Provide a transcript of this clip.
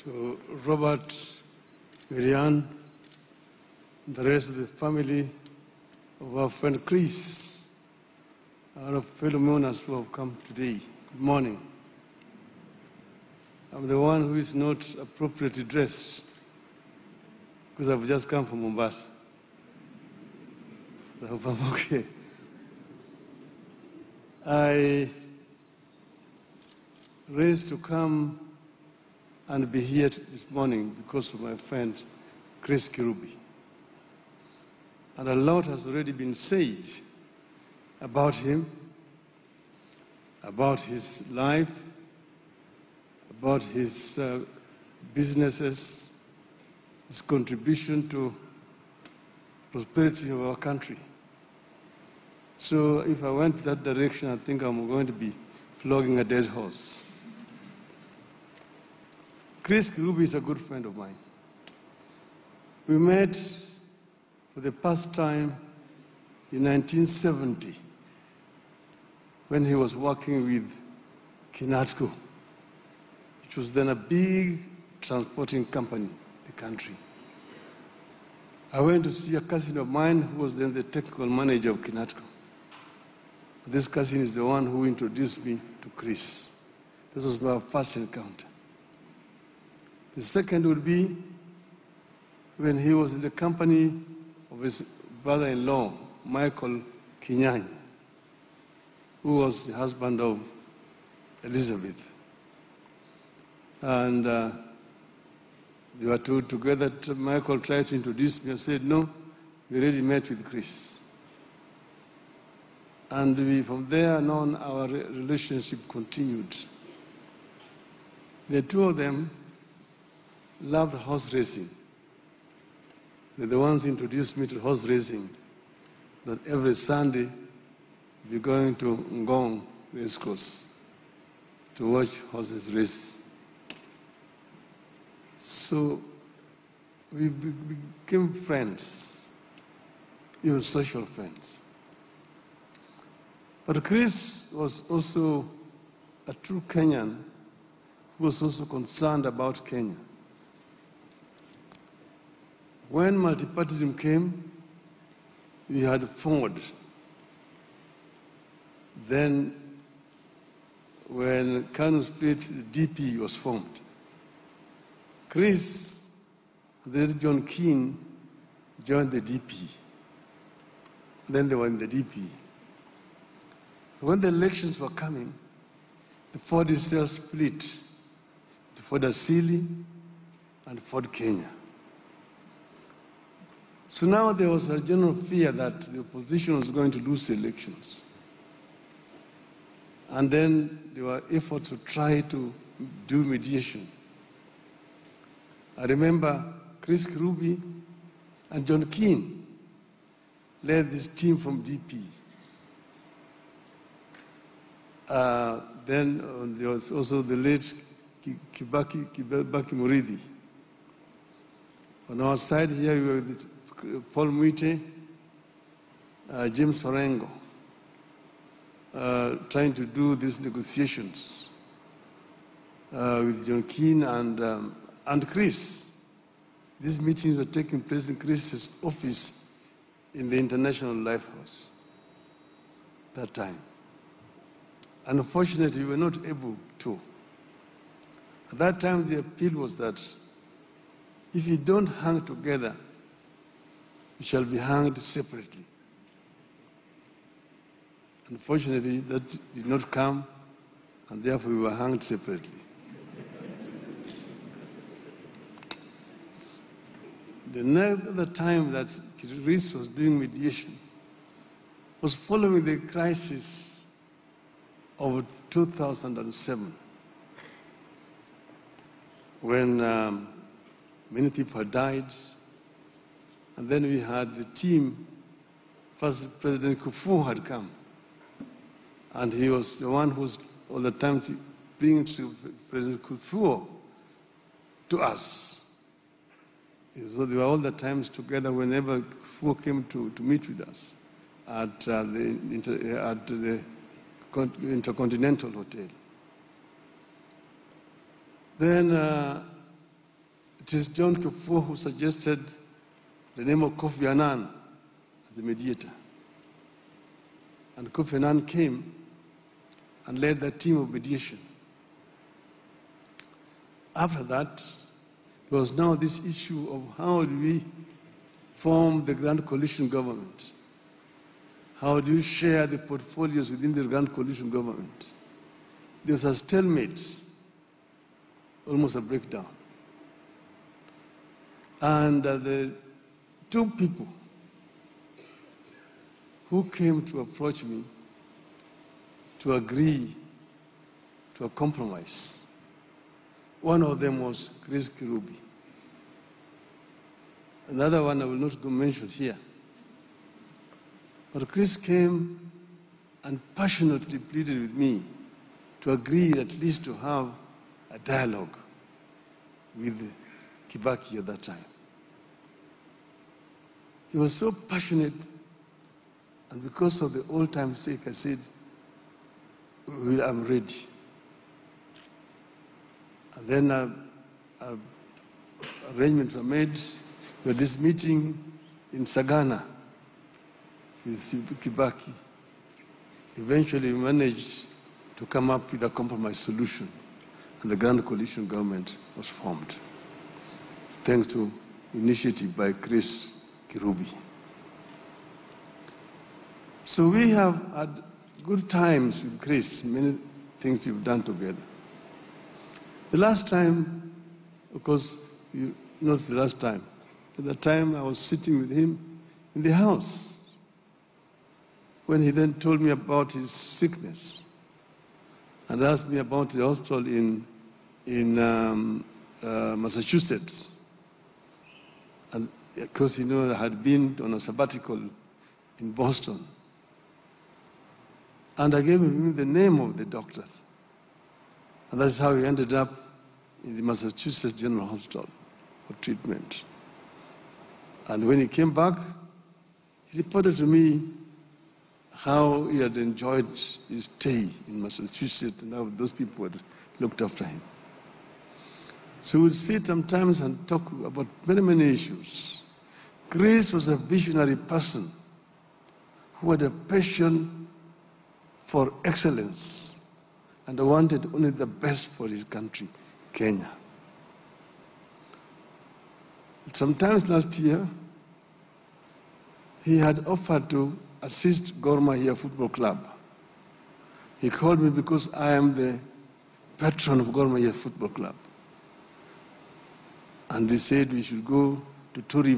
to Robert, Marianne, and the rest of the family of our friend Chris, our fellow mourners who have come today. Good morning. I'm the one who is not appropriately dressed because I've just come from Mombasa. I hope I'm okay. I raised to come and be here this morning because of my friend Chris Kirubi. And a lot has already been said about him, about his life, about his businesses, his contribution to prosperity of our country. So if I went that direction, I think I'm going to be flogging a dead horse. Chris Kirubi is a good friend of mine. We met for the first time in 1970 when he was working with Kinatco, which was then a big transporting company in the country. I went to see a cousin of mine who was then the technical manager of Kinatco. This cousin is the one who introduced me to Chris. This was my first encounter. The second would be when he was in the company of his brother-in-law, Michael Kinyanya, who was the husband of Elizabeth. And they were two together. Michael tried to introduce me. I said, no, we already met with Chris. And from there on, our relationship continued. The two of them loved horse racing. They're the ones who introduced me to horse racing, that every Sunday we're going to Ngong Racecourse to watch horses race. So we became friends, even social friends. But Chris was also a true Kenyan who was also concerned about Kenya. When multipartyism came, we had Ford. Then when Kanu split, the DP was formed. Chris, then John Keane joined the DP. Then they were in the DP. When the elections were coming, the Ford itself split to Ford Asili and Ford Kenya. So now there was a general fear that the opposition was going to lose elections. And then there were efforts to try to do mediation. I remember Chris Kirubi and John Keane led this team from DP. Then there was also the late Kibaki Murithi. On our side here, we were with Paul Mwite, James Orengo, trying to do these negotiations with John Keane and Chris. These meetings were taking place in Chris's office in the International Lifehouse that time. Unfortunately, we were not able to. At that time, the appeal was that if you don't hang together, you shall be hanged separately. Unfortunately, that did not come, and therefore we were hanged separately. The other time that Chris was doing mediation was following the crisis of 2007, when many people had died. And then we had the team, first President Kufuor had come. And he was the one who was all the time bringing President Kufuor to us. So they were all the times together whenever Kufuor came to meet with us at the Intercontinental Hotel. Then It is John Kafur who suggested the name of Kofi Annan as the mediator. And Kofi Annan came and led the team of mediation. After that, there was now this issue of how do we form the Grand Coalition government? How do you share the portfolios within the Grand Coalition government? There was a stalemate, almost a breakdown. And the two people who came to approach me to agree to a compromise, one of them was Chris Kirubi. Another one I will not mention here. But Chris came and passionately pleaded with me to agree at least to have a dialogue with Kibaki at that time. He was so passionate, and because of the old time's sake, I said, well, I'm ready. And then arrangements were made. We had this meeting in Sagana with Kibaki. Eventually, we managed to come up with a compromise solution, and the Grand Coalition government was formed, thanks to initiative by Chris Kirubi. So we have had good times with Chris, many things we've done together. The last time, of course, not the last time, at the time I was sitting with him in the house when he then told me about his sickness and asked me about the hospital in Massachusetts. And because he knew I had been on a sabbatical in Boston. And I gave him the name of the doctors. And that's how he ended up in the Massachusetts General Hospital for treatment. And when he came back, he reported to me how he had enjoyed his stay in Massachusetts and how those people had looked after him. So we would sit sometimes and talk about many, many issues. Chris was a visionary person who had a passion for excellence and wanted only the best for his country, Kenya. Sometimes last year, he had offered to assist Gor Mahia Football Club. He called me because I am the patron of Gor Mahia Football Club. And he said we should go to Turi